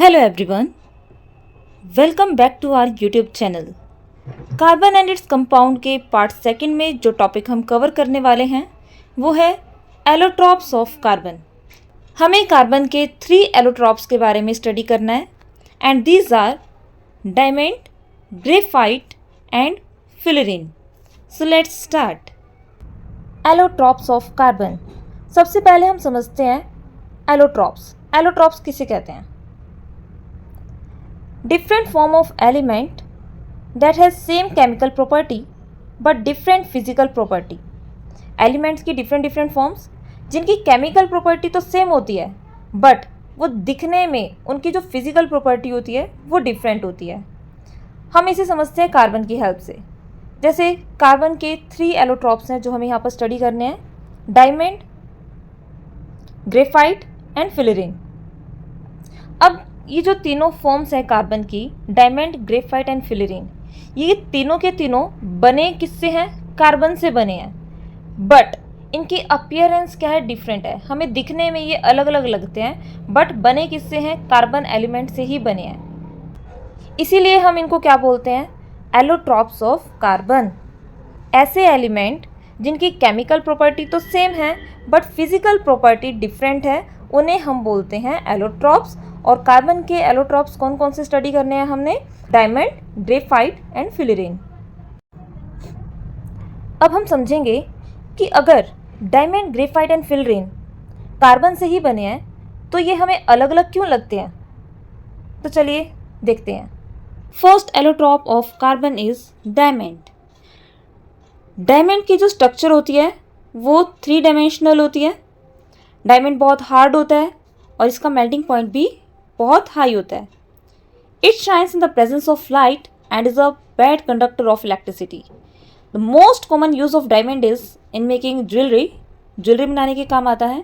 Hello everyone, welcome back to our YouTube channel. Carbon and its compound के part second में जो topic हम cover करने वाले हैं वो है एलोट्रॉप्स ऑफ कार्बन। हमें कार्बन के 3 एलोट्रॉप्स के बारे में स्टडी करना है and these are diamond, graphite and fullerene. So let's start. Allotropes of carbon. सबसे पहले हम समझते हैं एलोट्रॉप्स। एलोट्रॉप्स किसे कहते हैं? Different form of element that has same chemical property but different physical property। Elements की डिफरेंट फॉर्म्स जिनकी केमिकल प्रॉपर्टी तो सेम होती है बट वो दिखने में उनकी जो फिजिकल प्रॉपर्टी होती है वो डिफरेंट होती है। हम इसे समझते हैं कार्बन की हेल्प से। जैसे कार्बन के 3 एलोट्रॉप्स हैं जो हमें यहाँ पर स्टडी करने हैं, डायमंड, ग्रेफाइट एंड फिलरीन। अब ये जो तीनों फॉर्म्स हैं कार्बन की, डायमंड, ग्रेफाइट एंड फिलरीन, ये तीनों के तीनों बने किससे हैं? कार्बन से बने हैं। बट इनकी अपीयरेंस क्या है? डिफरेंट है। हमें दिखने में ये अलग अलग लगते हैं बट बने किससे हैं? कार्बन एलिमेंट से ही बने हैं। इसीलिए हम इनको क्या बोलते हैं? Allotropes of carbon. ऐसे एलिमेंट जिनकी केमिकल प्रॉपर्टी तो सेम है बट फिजिकल प्रॉपर्टी डिफरेंट है, उन्हें हम बोलते हैं एलोट्रॉप्स। और कार्बन के एलोट्रॉप्स कौन कौन से स्टडी करने हैं हमने? Diamond, graphite and fullerene. अब हम समझेंगे कि अगर diamond, graphite and fullerene carbon से ही बने हैं तो ये हमें अलग अलग क्यों लगते हैं? तो चलिए देखते हैं। First allotrope of carbon is diamond. Diamond की जो स्ट्रक्चर होती है वो 3 डायमेंशनल होती है। डायमंड बहुत हार्ड होता है और इसका मेल्टिंग पॉइंट भी बहुत हाई होता है। It shines in the presence of light and is a bad conductor of electricity. The most common use of diamond is in making jewellery. Jewellery बनाने के काम आता है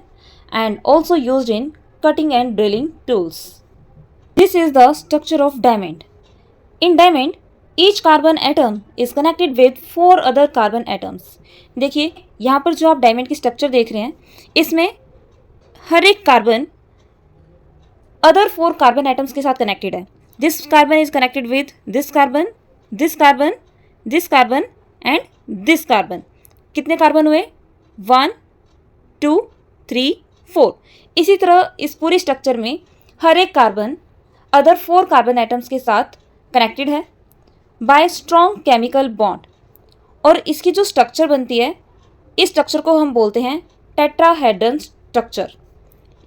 and also use in cutting and drilling tools. This is the structure of diamond. In diamond each carbon atom is connected with 4 other carbon atoms. देखिए यहाँ पर जो आप डायमंड की स्ट्रक्चर देख रहे हैं इसमें हर एक कार्बन अदर 4 कार्बन एटम्स के साथ कनेक्टेड है। This carbon is connected with this carbon, this carbon, this carbon and this carbon. कितने कार्बन हुए? 1, 2, 3, 4। इसी तरह इस पूरी स्ट्रक्चर में हर एक कार्बन अदर 4 कार्बन एटम्स के साथ कनेक्टेड है बाय स्ट्रॉन्ग केमिकल बॉन्ड। और इसकी जो स्ट्रक्चर बनती है इस स्ट्रक्चर को हम बोलते हैं टेट्राहेड्रन स्ट्रक्चर।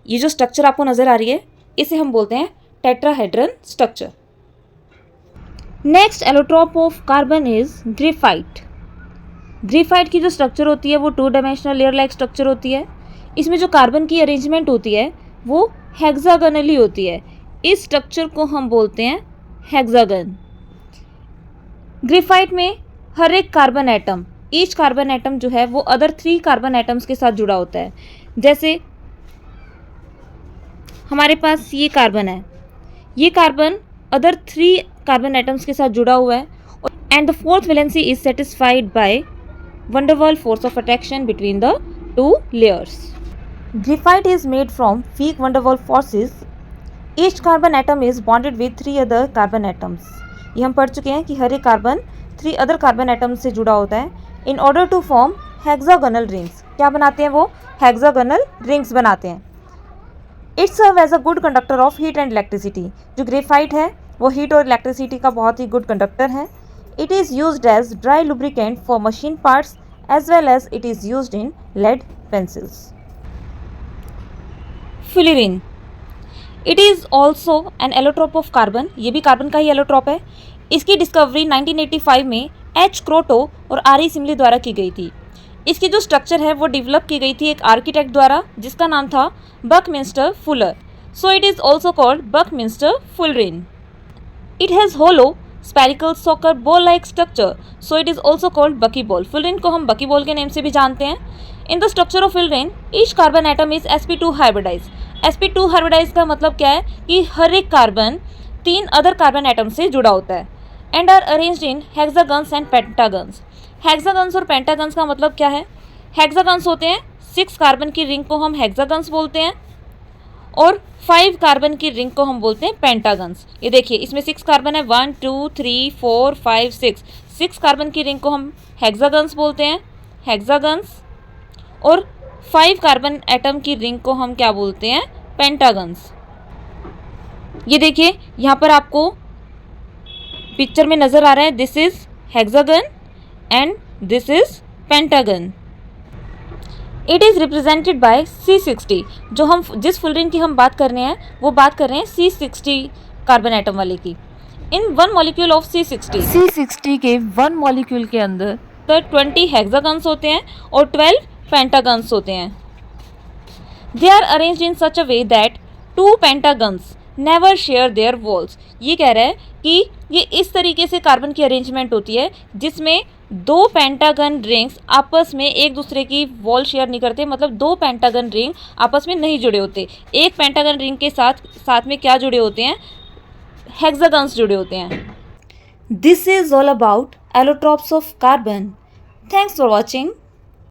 ये जो स्ट्रक्चर आपको नजर आ रही है इसे हम बोलते हैं tetrahedron structure. Next allotrope of carbon is graphite. Graphite की जो स्ट्रक्चर होती है वो 2 डायमेंशनल लेयर लाइक स्ट्रक्चर होती है। इसमें जो कार्बन की अरेंजमेंट होती है वो हेक्सागोनली होती है। इस स्ट्रक्चर को हम बोलते हैं हेक्सागन। ग्रेफाइट में हर एक carbon atom, each carbon atom जो है वो अदर 3 कार्बन एटम्स के साथ जुड़ा होता है। जैसे हमारे पास ये कार्बन है, ये कार्बन अदर 3 कार्बन एटम्स के साथ जुड़ा हुआ है and the 4th valency is satisfied by van der Waals force of attraction between the 2 layers. Graphite is made from weak van der Waals forces. Each carbon atom is bonded with 3 other carbon atoms. ये हम पढ़ चुके हैं कि हर एक carbon 3 other carbon atoms से जुड़ा होता है in order to form hexagonal rings. क्या बनाते हैं वो? हेक्सागोनल रिंग्स बनाते हैं। It serve as a good conductor of heat and electricity. जो ग्रेफाइट है वो हीट और इलेक्ट्रिसिटी का बहुत ही गुड कंडक्टर है। It is used as dry lubricant for machine parts as well as it is used in lead pencils. Fullerene, it is also an allotrope of carbon. ये भी carbon का ही allotrope है। इसकी discovery 1985 में H क्रोटो और R E Simli द्वारा की गई थी। इसकी जो स्ट्रक्चर है वो डेवलप की गई थी एक आर्किटेक्ट द्वारा जिसका नाम था Buckminster Fuller. So it is also called Buckminster fullerene. It has hollow spherical soccer ball like structure, so it is also called bucky ball. Fullerene को हम बकी बॉल के नेम से भी जानते हैं। In the structure of fullerene each carbon atom is sp2 hybridize. sp2 hybridize का मतलब क्या है कि हर एक कार्बन 3 अदर कार्बन एटम से जुड़ा होता है and are arranged in hexagons and pentagons. Hexagons और पेंटागन्स का मतलब क्या है? हेक्सागन्स होते हैं 6 कार्बन की रिंग को हम हेक्सागन्स बोलते हैं और 5 कार्बन की रिंग को हम बोलते हैं पेंटागन्स। ये देखिए इसमें 6 कार्बन है, 1 2 3 4 5 6। 6 कार्बन की रिंग को हम हेक्सागन्स बोलते हैं, हेक्सागन्स। और 5 कार्बन एटम की रिंग को हम क्या बोलते हैं, पेंटागन्स। ये देखिए यहाँ पर आपको पिक्चर में नज़र आ रहा है, this is hexagon and this is pentagon. It is represented by C60। जो हम जिस फुल रिंग की हम बात कर रहे हैं वो बात कर रहे हैं C60 कार्बन एटम वाले की। इन 1 मॉलिक्यूल ऑफ C60 के 1 मॉलिक्यूल के अंदर 20 हेक्सागन्स होते हैं और 12 पेंटागन्स होते हैं। They are arranged in such a way that 2 pentagons never share their walls. ये कह रहा है कि ये इस तरीके से कार्बन की अरेंजमेंट होती है जिसमें 2 पेंटागन रिंग्स आपस में एक दूसरे की वॉल शेयर नहीं करते, मतलब 2 पेंटागन रिंग आपस में नहीं जुड़े होते। एक पेंटागन रिंग के साथ में क्या जुड़े होते हैं, हेक्सागन्स जुड़े होते हैं। This is all about allotropes of carbon. Thanks for watching.